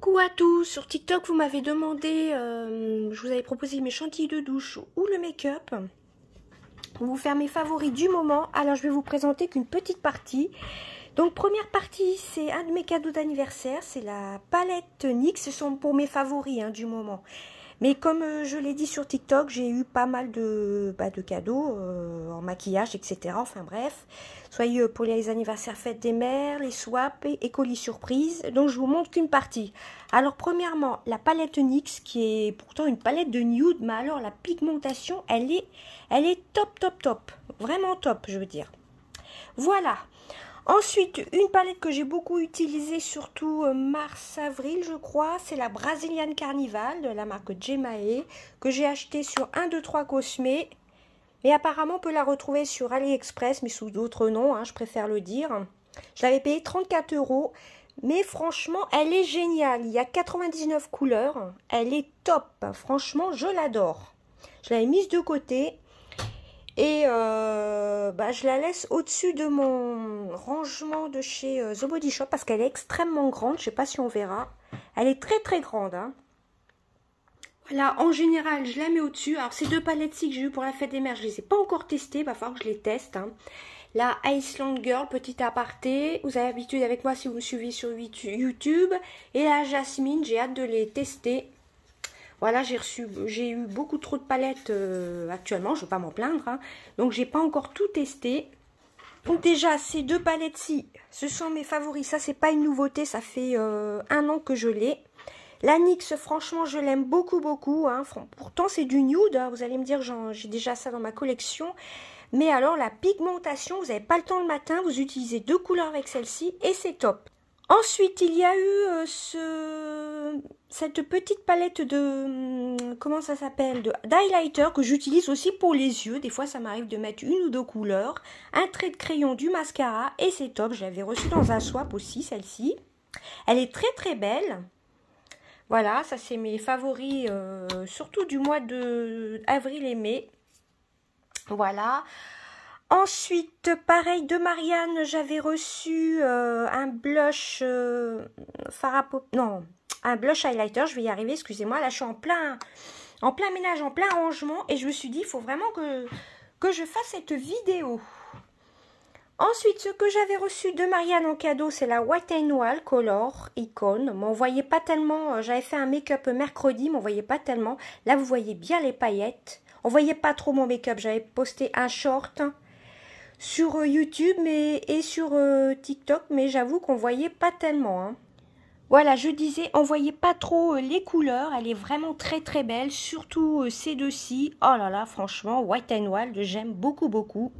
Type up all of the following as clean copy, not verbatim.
Coucou à tous, sur TikTok vous m'avez demandé, je vous avais proposé mes chantilly de douche ou le make-up. Vous faire mes favoris du moment, alors je vais vous présenter qu'une petite partie. Donc première partie, c'est un de mes cadeaux d'anniversaire, c'est la palette NYX, ce sont pour mes favoris du moment. Mais comme je l'ai dit sur TikTok, j'ai eu pas mal de cadeaux en maquillage, etc. Enfin bref, soyez pour les anniversaires fêtes des mères, les swaps et colis surprise. Donc je vous montre qu'une partie. Alors premièrement, la palette NYX qui est pourtant une palette de nude, mais alors la pigmentation, elle est top. Vraiment top, je veux dire. Voilà. Ensuite, une palette que j'ai beaucoup utilisée, surtout mars-avril, je crois, c'est la Brazilian Carnival de la marque Gemae, que j'ai acheté sur 1, 2, 3 Cosmé. Mais apparemment, on peut la retrouver sur AliExpress, mais sous d'autres noms, je préfère le dire. Je l'avais payé 34 €, mais franchement, elle est géniale. Il y a 99 couleurs, elle est top. Franchement, je l'adore. Je l'avais mise de côté. Et je la laisse au-dessus de mon rangement de chez The Body Shop parce qu'elle est extrêmement grande. Je ne sais pas si on verra. Elle est très grande. Voilà, en général, je la mets au-dessus. Alors, ces deux palettes-ci que j'ai eues pour la fête des mères, je ne les ai pas encore testées. Il va falloir que je les teste. La Iceland Girl, petit aparté. Vous avez l'habitude avec moi si vous me suivez sur YouTube. Et la Jasmine, j'ai hâte de les tester. Voilà, j'ai eu beaucoup trop de palettes actuellement, je ne vais pas m'en plaindre. Donc, j'ai pas encore tout testé. Donc déjà, ces deux palettes-ci, ce sont mes favoris. Ça, c'est pas une nouveauté, ça fait 1 an que je l'ai. La NYX, franchement, je l'aime beaucoup. Pourtant, c'est du nude. Vous allez me dire, j'ai déjà ça dans ma collection. Mais alors, la pigmentation, vous n'avez pas le temps le matin. Vous utilisez 2 couleurs avec celle-ci et c'est top. Ensuite, il y a eu cette petite palette de, comment ça s'appelle, d'highlighter que j'utilise aussi pour les yeux. Des fois, ça m'arrive de mettre 1 ou 2 couleurs, un trait de crayon, du mascara et c'est top. Je l'avais reçue dans un swap aussi, celle-ci. Elle est très belle. Voilà, ça c'est mes favoris, surtout du mois de avril et mai. Voilà. Ensuite, pareil, de Marianne, j'avais reçu un blush un blush highlighter, je vais y arriver, excusez-moi. Là, je suis en plein ménage, en plein rangement, et je me suis dit, il faut vraiment que je fasse cette vidéo. Ensuite, ce que j'avais reçu de Marianne en cadeau, c'est la White n Wild Color Icon. M'en voyez pas tellement, j'avais fait un make-up mercredi, m'en voyez pas tellement. Là, vous voyez bien les paillettes. On voyait pas trop mon make-up, j'avais posté un short sur YouTube et sur TikTok, mais j'avoue qu'on voyait pas tellement. Voilà, je disais, on voyait pas trop les couleurs, elle est vraiment très belle, surtout ces deux-ci. Oh là là, franchement, White n Wild, j'aime beaucoup.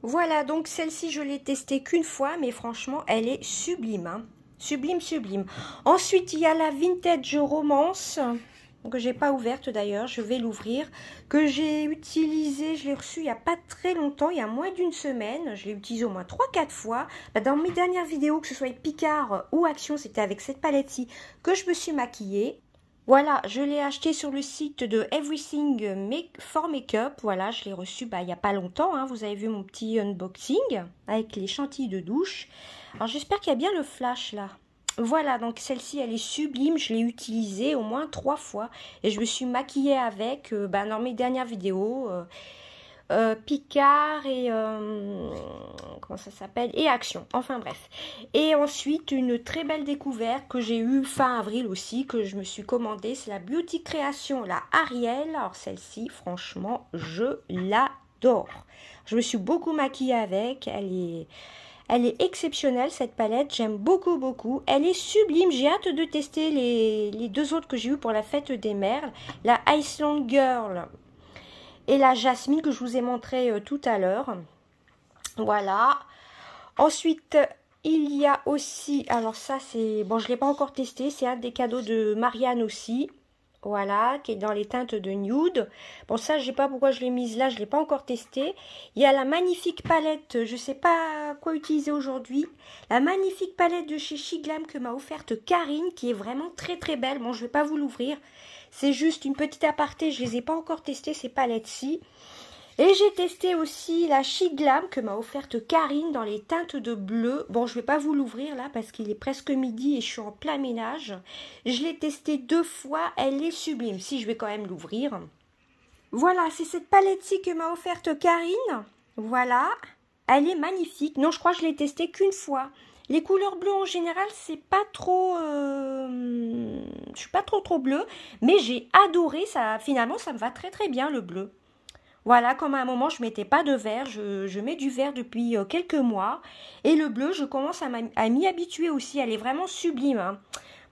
Voilà, donc celle-ci, je l'ai testée qu'une fois, mais franchement, elle est sublime. Sublime. Ensuite, il y a la Vintage Romance, que j'ai pas ouverte d'ailleurs, je vais l'ouvrir, que j'ai utilisé, je l'ai reçu il n'y a pas très longtemps, il y a moins d'une semaine, je l'ai utilisé au moins 3-4 fois. Dans mes dernières vidéos, que ce soit Picard ou Action, c'était avec cette palette-ci que je me suis maquillée. Voilà, je l'ai acheté sur le site de Everything for Makeup. Voilà, je l'ai reçu il n'y a pas longtemps. Vous avez vu mon petit unboxing avec les chantilly de douche. Alors, j'espère qu'il y a bien le flash là. Voilà, donc celle-ci, elle est sublime. Je l'ai utilisée au moins 3 fois. Et je me suis maquillée avec dans mes dernières vidéos. Picard et comment ça s'appelle, et Action, enfin bref. Et ensuite une très belle découverte que j'ai eue fin avril aussi, que je me suis commandée, c'est la Beauty Création, la Ariel. Alors celle-ci, franchement, je l'adore. Je me suis beaucoup maquillée avec, elle est exceptionnelle cette palette, j'aime beaucoup. Elle est sublime, j'ai hâte de tester les deux autres que j'ai eu pour la fête des mères, la Iceland Girl et la Jasmine que je vous ai montré tout à l'heure. Voilà. Ensuite, il y a aussi, alors ça c'est, bon je ne l'ai pas encore testé, c'est un des cadeaux de Marianne aussi. Voilà, qui est dans les teintes de nude. Bon ça, je sais pas pourquoi je l'ai mise là, je ne l'ai pas encore testé. Il y a la magnifique palette, je ne sais pas quoi utiliser aujourd'hui. La magnifique palette de chez Shiglam que m'a offerte Karine, qui est vraiment très belle. Bon, je ne vais pas vous l'ouvrir. C'est juste une petite aparté, je ne les ai pas encore testées ces palettes-ci. Et j'ai testé aussi la Chic Glam que m'a offerte Karine dans les teintes de bleu. Bon, je ne vais pas vous l'ouvrir là parce qu'il est presque midi et je suis en plein ménage. Je l'ai testé 2 fois, elle est sublime. Si, je vais quand même l'ouvrir. Voilà, c'est cette palette-ci que m'a offerte Karine. Voilà, elle est magnifique. Non, je crois que je l'ai testée qu'une fois. Les couleurs bleues en général, c'est pas trop... je suis pas trop bleue, mais j'ai adoré ça. Finalement, ça me va très très bien le bleu. Voilà, comme à un moment, je mettais pas de vert, je mets du vert depuis quelques mois. Et le bleu, je commence à m'y habituer aussi, elle est vraiment sublime. Hein.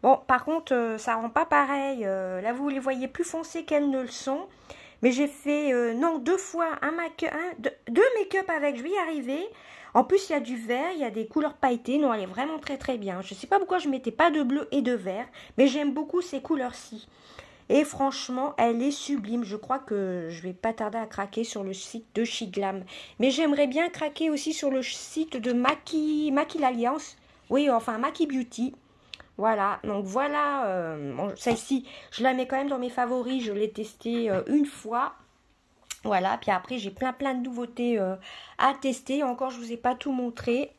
Bon, par contre, ça rend pas pareil. Là, vous les voyez plus foncées qu'elles ne le sont. Mais j'ai fait, non, 2 fois deux make-up avec, je vais y arriver. En plus, il y a du vert, il y a des couleurs pailletées. Non, elle est vraiment très très bien. Je ne sais pas pourquoi je ne mettais pas de bleu et de vert, mais j'aime beaucoup ces couleurs-ci. Et franchement, elle est sublime. Je crois que je vais pas tarder à craquer sur le site de Chic Glam. Mais j'aimerais bien craquer aussi sur le site de Maki l'Alliance. Oui, enfin Maki Beauty. Voilà, donc voilà, bon, celle-ci, je la mets quand même dans mes favoris. Je l'ai testée une fois. Voilà, puis après j'ai plein de nouveautés à tester. Encore, je vous ai pas tout montré.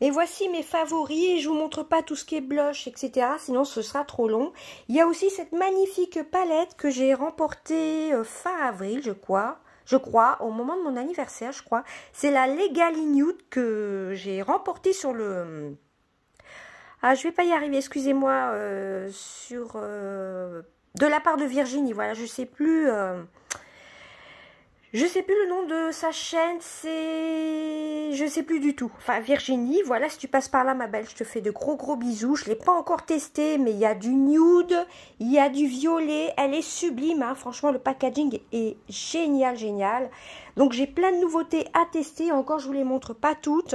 Mais voici mes favoris et je vous montre pas tout ce qui est blush, etc. Sinon, ce sera trop long. Il y a aussi cette magnifique palette que j'ai remportée fin avril, je crois, au moment de mon anniversaire, je crois. C'est la Legally Nude que j'ai remportée sur le... Ah, je vais pas y arriver, excusez-moi, de la part de Virginie, voilà, je sais plus... Je sais plus le nom de sa chaîne, c'est... Je sais plus du tout. Enfin, Virginie, voilà, si tu passes par là, ma belle, je te fais de gros bisous. Je ne l'ai pas encore testé, mais il y a du nude, il y a du violet. Elle est sublime, hein. Franchement, le packaging est génial. Donc, j'ai plein de nouveautés à tester. Encore, je vous les montre pas toutes.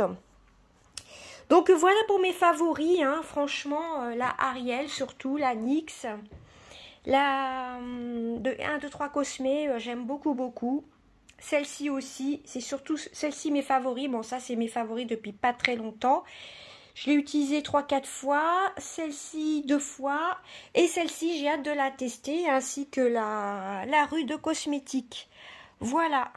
Donc, voilà pour mes favoris, hein. Franchement, la Ariel, surtout, la NYX. La de 1, 2, 3 Cosmé, j'aime beaucoup. Celle-ci aussi, c'est surtout celle-ci mes favoris. Bon, ça, c'est mes favoris depuis pas très longtemps. Je l'ai utilisée 3-4 fois. Celle-ci 2 fois. Et celle-ci, j'ai hâte de la tester. Ainsi que la rue de cosmétiques. Voilà.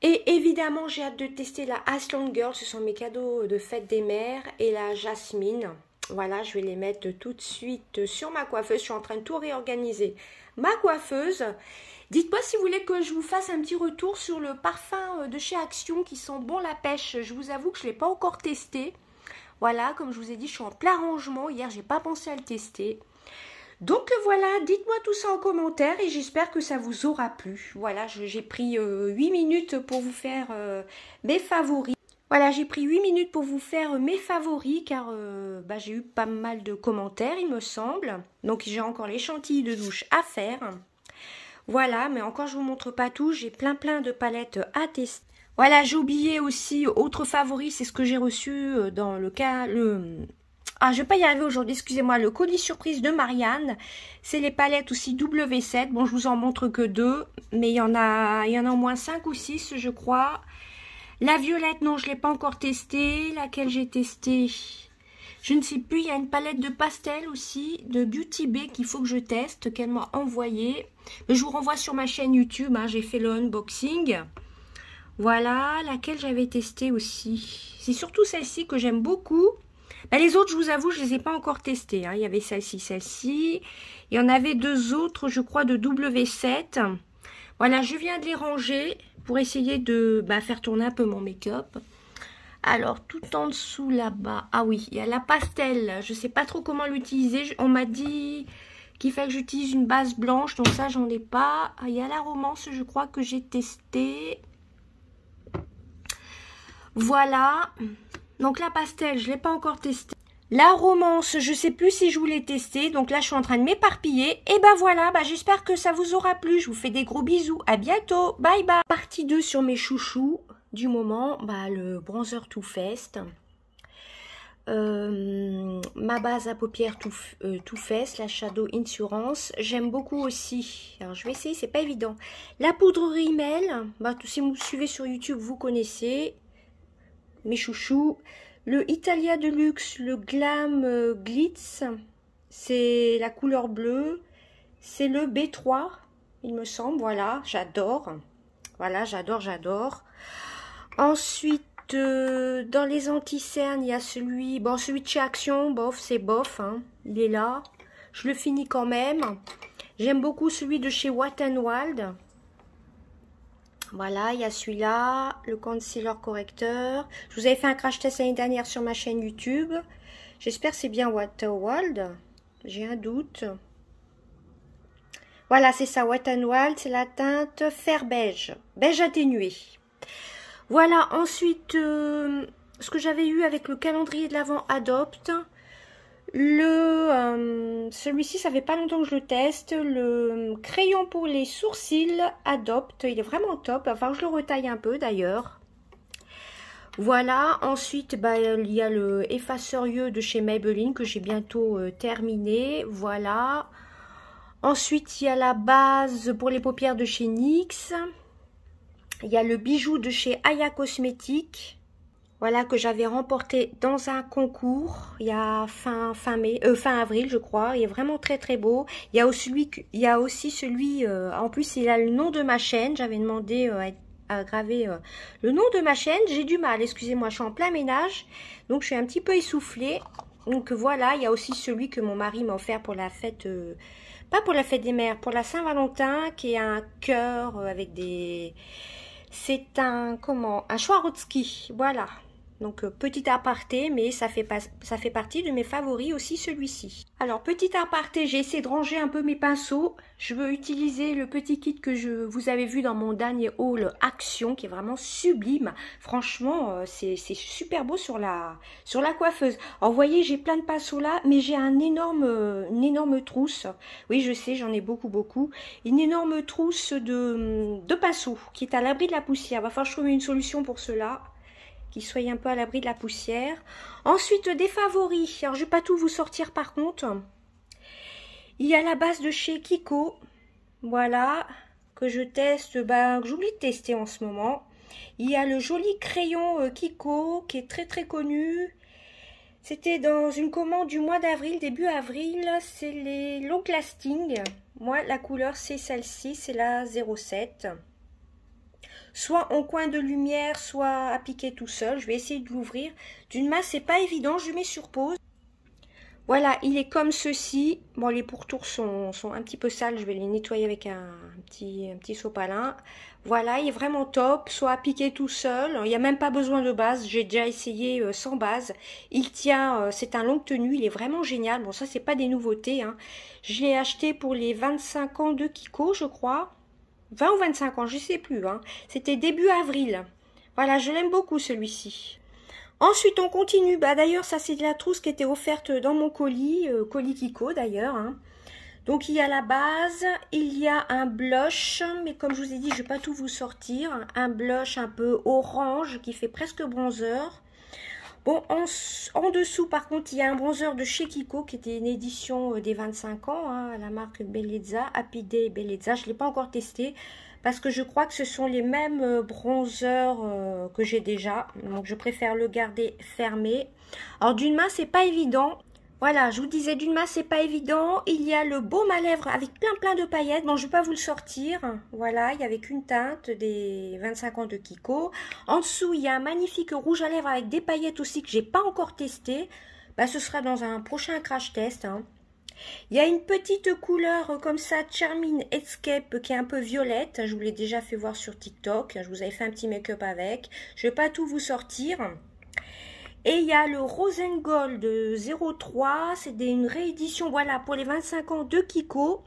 Et évidemment, j'ai hâte de tester la Aslan Girl. Ce sont mes cadeaux de fête des mères. Et la Jasmine. Voilà, je vais les mettre tout de suite sur ma coiffeuse. Je suis en train de tout réorganiser. Ma coiffeuse. Dites-moi si vous voulez que je vous fasse un petit retour sur le parfum de chez Action qui sent bon la pêche. Je vous avoue que je ne l'ai pas encore testé. Voilà, comme je vous ai dit, je suis en plein rangement. Hier, j'ai pas pensé à le tester. Donc voilà, dites-moi tout ça en commentaire et j'espère que ça vous aura plu. Voilà, j'ai pris 8 minutes pour vous faire mes favoris. Voilà, j'ai pris 8 minutes pour vous faire mes favoris car j'ai eu pas mal de commentaires, il me semble. Donc j'ai encore les chantilly de douche à faire. Voilà, mais encore je vous montre pas tout, j'ai plein de palettes à tester. Voilà, j'ai oublié aussi, autre favori, c'est ce que j'ai reçu dans le cas... Ah, je vais pas y arriver aujourd'hui, excusez-moi, le colis surprise de Marianne. C'est les palettes aussi W7. Bon, je vous en montre que 2, mais il y en a au moins 5 ou 6, je crois. La violette, non, je ne l'ai pas encore testée. Laquelle j'ai testée? Je ne sais plus. Il y a une palette de pastel aussi, de Beauty Bay, qu'il faut que je teste, qu'elle m'a envoyée. Je vous renvoie sur ma chaîne YouTube. Hein, j'ai fait le unboxing. Voilà, laquelle j'avais testée aussi. C'est surtout celle-ci que j'aime beaucoup. Les autres, je vous avoue, je ne les ai pas encore testées. Hein. Il y avait celle-ci. Il y en avait 2 autres, je crois, de W7. Voilà, je viens de les ranger pour essayer de faire tourner un peu mon make-up. Alors, tout en dessous, là-bas. Ah oui, il y a la pastel. Je ne sais pas trop comment l'utiliser. On m'a dit qu'il fallait que j'utilise une base blanche. Donc ça, j'en ai pas. Ah, il y a la romance, je crois, que j'ai testé. Voilà. Donc la pastel, je ne l'ai pas encore testée. La romance, je ne sais plus si je voulais tester. Donc là, je suis en train de m'éparpiller. Et voilà, j'espère que ça vous aura plu. Je vous fais des gros bisous. À bientôt. Bye bye. Partie 2 sur mes chouchous du moment. Le bronzer Too Faced. Ma base à paupières Too Faced, la Shadow Insurance. J'aime beaucoup aussi. Alors, je vais essayer, c'est pas évident. La poudre Rimmel. Si vous me suivez sur YouTube, vous connaissez. Mes chouchous. Le Italia Deluxe, le Glam Glitz, c'est la couleur bleue. C'est le B3, il me semble. Voilà, j'adore. Voilà, j'adore, j'adore. Ensuite, dans les anti-cernes, il y a celui... Bon, celui de chez Action, bof, c'est bof. Hein, il est là. Je le finis quand même. J'aime beaucoup celui de chez Wet n Wild. Voilà, il y a celui-là, le concealer correcteur. Je vous avais fait un crash test l'année dernière sur ma chaîne YouTube. J'espère que c'est bien Wet n Wild. J'ai un doute. Voilà, c'est ça, Wet n Wild, c'est la teinte fer beige. Beige atténué. Voilà, ensuite, ce que j'avais eu avec le calendrier de l'Avent Adopt. Celui-ci, ça fait pas longtemps que je le teste. Le crayon pour les sourcils Adopt, il est vraiment top. Enfin, je le retaille un peu d'ailleurs. Voilà, ensuite, bah, il y a le effaceur yeux de chez Maybelline que j'ai bientôt terminé. Voilà. Ensuite, il y a la base pour les paupières de chez NYX. Il y a le bijou de chez Aya Cosmetics. Voilà, que j'avais remporté dans un concours il y a fin avril, je crois. Il est vraiment très très beau. Il y a aussi celui, en plus il a le nom de ma chaîne. J'avais demandé à graver le nom de ma chaîne. J'ai du mal, excusez-moi, je suis en plein ménage. Donc je suis un petit peu essoufflée. Donc voilà, il y a aussi celui que mon mari m'a offert pour la fête, pas pour la fête des mères, pour la Saint-Valentin, qui est un cœur avec des... C'est un Swarovski, voilà. Donc petit aparté, mais ça fait partie de mes favoris aussi celui-ci. Alors petit aparté, j'ai essayé de ranger un peu mes pinceaux. Je veux utiliser le petit kit que vous avez vu dans mon dernier haul Action, qui est vraiment sublime. Franchement, c'est super beau sur la coiffeuse. Alors vous voyez, j'ai plein de pinceaux là, mais j'ai une énorme trousse. Oui, je sais, j'en ai beaucoup. Une énorme trousse de pinceaux qui est à l'abri de la poussière. Va falloir que je trouve une solution pour cela, qui soit un peu à l'abri de la poussière. Ensuite, des favoris. Alors, je ne vais pas tout vous sortir par contre. Il y a la base de chez Kiko. Voilà, que je teste, que j'oublie de tester en ce moment. Il y a le joli crayon Kiko, qui est très très connu. C'était dans une commande du mois d'avril, début avril. C'est les Long Lasting. Moi, la couleur, c'est celle-ci, c'est la 07. Soit en coin de lumière, soit appliqué tout seul. Je vais essayer de l'ouvrir. D'une main, c'est pas évident. Je mets sur pause. Voilà, il est comme ceci. Bon, les pourtours sont un petit peu sales. Je vais les nettoyer avec un petit sopalin. Voilà, il est vraiment top. Soit appliqué tout seul. Il n'y a même pas besoin de base. J'ai déjà essayé sans base. Il tient, c'est un longue tenue. Il est vraiment génial. Bon, ça, c'est pas des nouveautés, hein. Je l'ai acheté pour les 25 ans de Kiko, je crois. 20 ou 25 ans, je ne sais plus. Hein. C'était début avril. Voilà, je l'aime beaucoup celui-ci. Ensuite, on continue. Bah, d'ailleurs, ça, c'est de la trousse qui était offerte dans mon colis. Colis Kiko, d'ailleurs. Hein. Donc, il y a la base. Il y a un blush. Mais comme je vous ai dit, je ne vais pas tout vous sortir. Un blush un peu orange qui fait presque bronzer. Bon, en dessous, par contre, il y a un bronzer de chez Kiko qui était une édition des 25 ans, hein, la marque Bellezza, Happy Day Bellezza. Je ne l'ai pas encore testé parce que je crois que ce sont les mêmes bronzers que j'ai déjà. Donc, je préfère le garder fermé. Alors, d'une main, c'est pas évident. Voilà, je vous disais, d'une main, c'est pas évident. Il y a le baume à lèvres avec plein de paillettes. Bon, je vais pas vous le sortir. Voilà, il y avait qu'une teinte des 25 ans de Kiko. En dessous, il y a un magnifique rouge à lèvres avec des paillettes aussi que j'ai pas encore testé. Bah, ce sera dans un prochain crash test. Hein. Il y a une petite couleur comme ça, Charming Escape, qui est un peu violette. Je vous l'ai déjà fait voir sur TikTok. Je vous avais fait un petit make-up avec. Je vais pas tout vous sortir. Et il y a le Rose and Gold 03, c'est une réédition, voilà, pour les 25 ans de Kiko.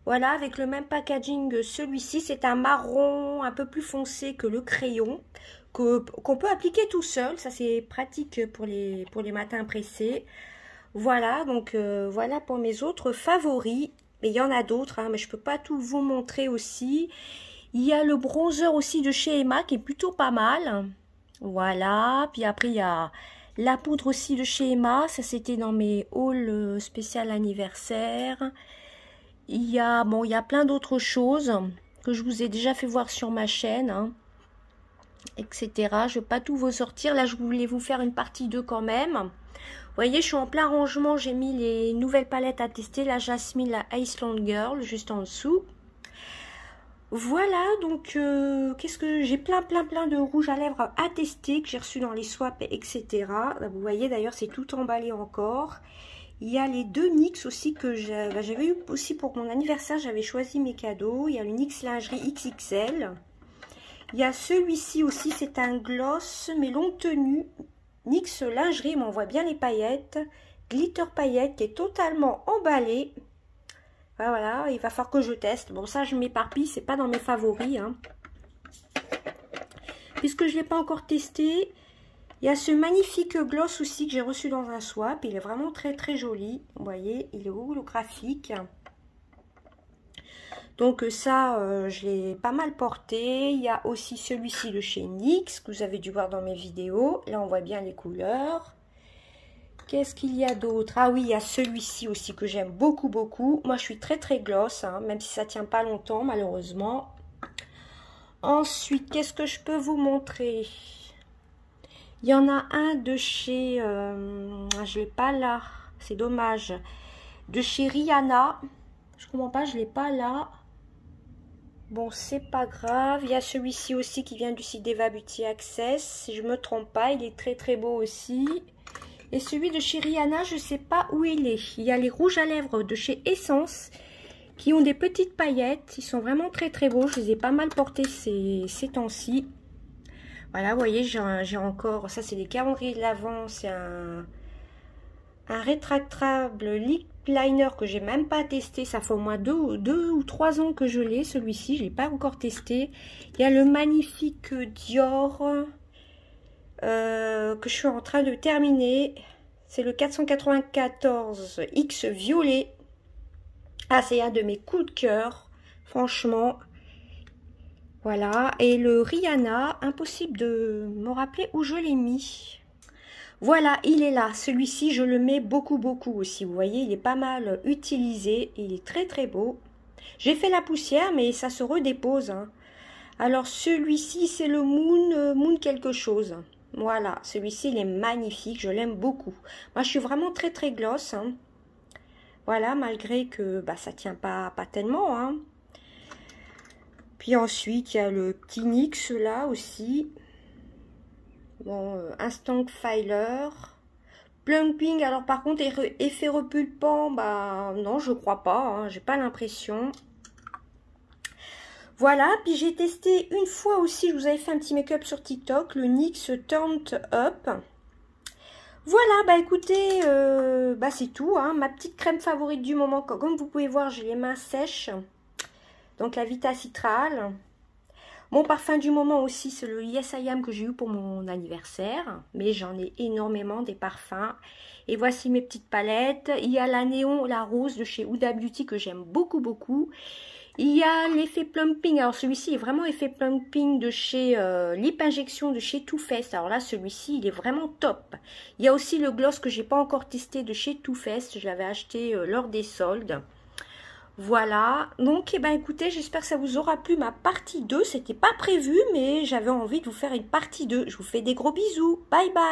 Voilà, avec le même packaging, celui-ci, c'est un marron un peu plus foncé que le crayon, qu'on peut appliquer tout seul, ça c'est pratique pour les matins pressés. Voilà, donc voilà pour mes autres favoris, mais il y en a d'autres, hein, mais je ne peux pas tout vous montrer aussi. Il y a le bronzer aussi de chez Emma qui est plutôt pas mal. Voilà, puis après il y a la poudre aussi de chez Emma, ça c'était dans mes hauls spécial anniversaire. Il y a plein d'autres choses que je vous ai déjà fait voir sur ma chaîne, hein, etc. Je ne vais pas tout vous sortir, là je voulais vous faire une partie 2 quand même. Vous voyez, je suis en plein rangement, j'ai mis les nouvelles palettes à tester, la Jasmine, la Iceland Girl, juste en dessous. Voilà, donc qu'est-ce que j'ai plein de rouge à lèvres à tester que j'ai reçu dans les swaps, etc. Vous voyez d'ailleurs c'est tout emballé encore. Il y a les deux NYX aussi que j'avais eu aussi pour mon anniversaire, j'avais choisi mes cadeaux. Il y a le NYX lingerie XXL. Il y a celui-ci aussi, c'est un gloss mais longue tenue. NYX lingerie, mais on voit bien les paillettes. Glitter paillettes qui est totalement emballé. Voilà, il va falloir que je teste. Bon, ça, je m'éparpille, c'est pas dans mes favoris. Hein. Puisque je ne l'ai pas encore testé, il y a ce magnifique gloss aussi que j'ai reçu dans un swap. Il est vraiment très joli. Vous voyez, il est holographique. Donc ça, je l'ai pas mal porté. Il y a aussi celui-ci de chez NYX que vous avez dû voir dans mes vidéos. Là, on voit bien les couleurs. Qu'est-ce qu'il y a d'autre? Ah oui, il y a celui-ci aussi que j'aime beaucoup. Moi, je suis très gloss, hein, même si ça tient pas longtemps, malheureusement. Ensuite, qu'est-ce que je peux vous montrer? Il y en a un de chez... je l'ai pas là. C'est dommage. De chez Rihanna. Je comprends pas, je l'ai pas là. Bon, c'est pas grave. Il y a celui-ci aussi qui vient du site d'Eva Beauty Access. Si je me trompe pas, il est très beau aussi. Et celui de chez Rihanna, je ne sais pas où il est. Il y a les rouges à lèvres de chez Essence qui ont des petites paillettes. Ils sont vraiment très beaux. Je les ai pas mal portés ces temps-ci. Voilà, vous voyez, j'ai encore... Ça, c'est des calendriers de l'Avent. C'est un rétractable lip liner que j'ai même pas testé. Ça fait au moins 2 ou 3 ans que je l'ai, celui-ci. Je l'ai pas encore testé. Il y a le magnifique Dior... que je suis en train de terminer. C'est le 494 X violet. Ah, c'est un de mes coups de cœur, franchement. Voilà, et le Rihanna, impossible de me rappeler où je l'ai mis. Voilà, il est là. Celui-ci, je le mets beaucoup aussi. Vous voyez, il est pas mal utilisé. Il est très beau. J'ai fait la poussière, mais ça se redépose. Hein. Alors, celui-ci, c'est le Moon quelque chose. Voilà, celui-ci, il est magnifique. Je l'aime beaucoup. Moi, je suis vraiment très gloss. Hein. Voilà, malgré que ça tient pas tellement. Hein. Puis ensuite, il y a le petit NYX là aussi. Bon, Instant Filer. Plumping, alors par contre, effet repulpant, non, je crois pas. Hein, j'ai pas l'impression. Voilà, puis j'ai testé une fois aussi, je vous avais fait un petit make-up sur TikTok, le NYX Turned Up. Voilà, écoutez, c'est tout, hein, ma petite crème favorite du moment. Comme vous pouvez voir, j'ai les mains sèches, donc la Vita Citral. Mon parfum du moment aussi, c'est le Yes I Am que j'ai eu pour mon anniversaire, mais j'en ai énormément des parfums. Et voici mes petites palettes. Il y a la Néon, la rose de chez Huda Beauty que j'aime beaucoup. Il y a l'effet plumping. Alors celui-ci est vraiment effet plumping de chez Lip Injection de chez Too Faced. Alors là, celui-ci, il est vraiment top. Il y a aussi le gloss que j'ai pas encore testé de chez Too Faced. Je l'avais acheté lors des soldes. Voilà. Donc, écoutez, j'espère que ça vous aura plu ma partie 2. C'était pas prévu, mais j'avais envie de vous faire une partie 2. Je vous fais des gros bisous. Bye bye.